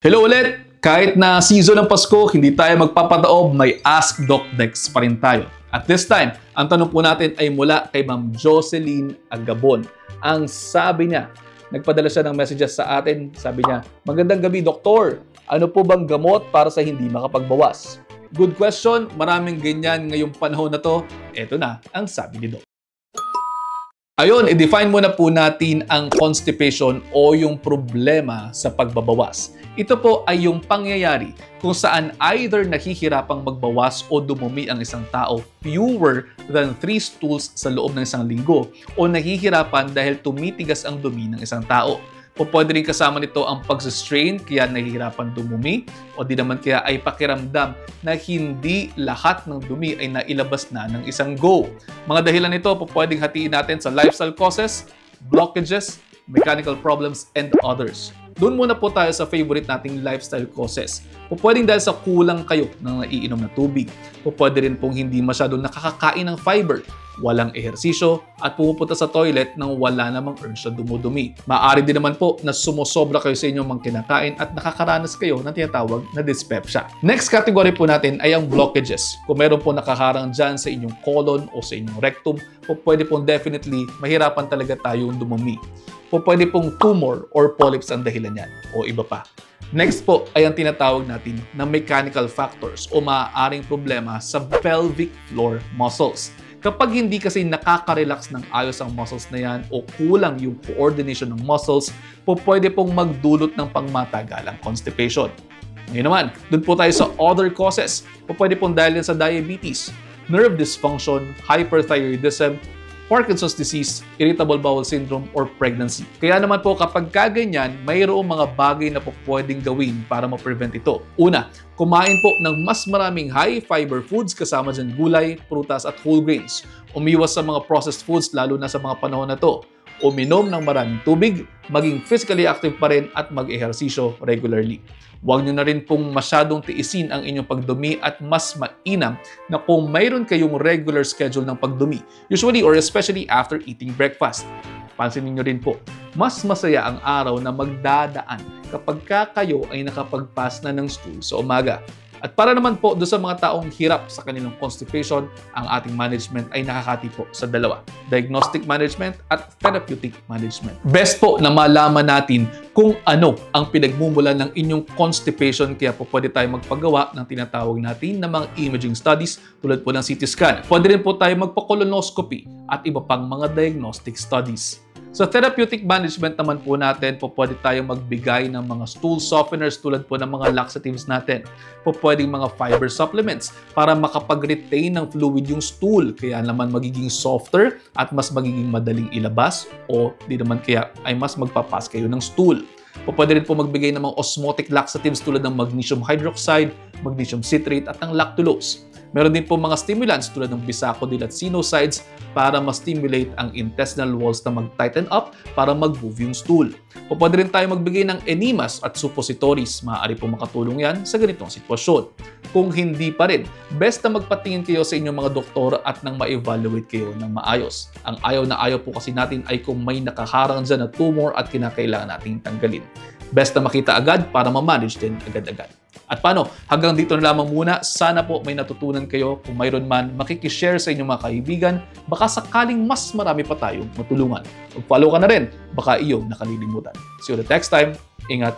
Hello ulit! Kahit na season ng Pasko, hindi tayo magpapataob, may Ask Doc Dex pa rin tayo. At this time, ang tanong po natin ay mula kay Ma'am Jocelyn Agabon. Ang sabi niya, nagpadala siya ng messages sa atin. Sabi niya, magandang gabi, Doktor. Ano po bang gamot para sa hindi makapagbawas? Good question. Maraming ganyan ngayong panahon na to. Ito na ang sabi ni Doc. Ayun, i-define muna po natin ang constipation o yung problema sa pagbabawas. Ito po ay yung pangyayari kung saan either nahihirapang magbawas o dumumi ang isang tao fewer than 3 stools sa loob ng isang linggo o nahihirapan dahil tumitigas ang dumi ng isang tao. O pwede rin kasama nito ang pagsastrain kaya nahihirapan dumumi o di naman kaya ay pakiramdam na hindi lahat ng dumi ay nailabas na ng isang go. Mga dahilan nito po pwedeng hatiin natin sa lifestyle causes, blockages, mechanical problems, and others. Doon muna po tayo sa favorite nating lifestyle causes. O pwedeng dahil sa kulang kayo ng naiinom na tubig. O pwede rin pong hindi masyadong nakakakain ng fiber, walang ehersisyo, at pumupunta sa toilet nang wala namang urge sa dumudumi. Maaari din naman po na sumosobra kayo sa inyong mga kinakain at nakakaranas kayo ng tinatawag na dyspepsia. Next category po natin ay ang blockages. Kung meron po nakaharang dyan sa inyong colon o sa inyong rectum, po pwede pong definitely mahirapan talaga tayong dumumi. Po pwede pong tumor or polyps ang dahilan yan o iba pa. Next po ay ang tinatawag natin na mechanical factors o maaaring problema sa pelvic floor muscles. Kapag hindi kasi nakaka-relax ng ayos ang muscles na yan o kulang yung coordination ng muscles, po pwede pong magdulot ng pangmatagalang constipation. Ngayon naman, dun po tayo sa other causes. Po pwede pong dahil sa diabetes, nerve dysfunction, hyperthyroidism, Parkinson's disease, irritable bowel syndrome, or pregnancy. Kaya naman po kapag kaganyan, mayroong mga bagay na po pwedeng gawin para ma-prevent ito. Una, kumain po ng mas maraming high-fiber foods kasama dyan gulay, prutas at whole grains. Umiwas sa mga processed foods lalo na sa mga panahon na to. Uminom ng maraming tubig, maging physically active pa rin at mag-ehersisyo regularly. Huwag nyo na rin pong masyadong tiisin ang inyong pagdumi at mas mainam na kung mayroon kayong regular schedule ng pagdumi, usually or especially after eating breakfast. Pansinin nyo rin po, mas masaya ang araw na magdadaan kapag kayo ay nakapag-pass na ng stool sa umaga. At para naman po doon sa mga taong hirap sa kanilang constipation, ang ating management ay nakakati po sa dalawa. Diagnostic management at therapeutic management. Best po na malaman natin kung ano ang pinagmumulan ng inyong constipation kaya po pwede tayo magpagawa ng tinatawag natin na mga imaging studies tulad po ng CT scan. Pwede rin po tayo magpa-colonoscopy at iba pang mga diagnostic studies. Sa therapeutic management naman po natin, po pwede tayong magbigay ng mga stool softeners tulad po ng mga laxatives natin. Po pwedeng mga fiber supplements para makapag-retain ng fluid yung stool. Kaya naman magiging softer at mas magiging madaling ilabas o di naman kaya ay mas magpapas kayo ng stool. Po pwede rin po magbigay ng mga osmotic laxatives tulad ng magnesium hydroxide, magnesium citrate at ng lactulose. Meron din po mga stimulants tulad ng bisacodil at sinosides para ma-stimulate ang intestinal walls na mag-tighten up para mag-move yung stool. O pwede rin tayo magbigay ng enemas at suppositories. Maaari po makatulong yan sa ganitong sitwasyon. Kung hindi pa rin, best na magpatingin kayo sa inyong mga doktor at nang ma-evaluate kayo ng maayos. Ang ayaw na ayaw po kasi natin ay kung may nakaharang dyan na tumor at kinakailangan nating tanggalin. Best na makita agad para ma-manage din agad-agad. At paano? Hanggang dito na lamang muna. Sana po may natutunan kayo. Kung mayroon man, makikishare sa inyong mga kaibigan. Baka sakaling mas marami pa tayong matulungan. Mag-follow ka na rin. Baka iyong nakalilimutan. See you the next time. Ingat.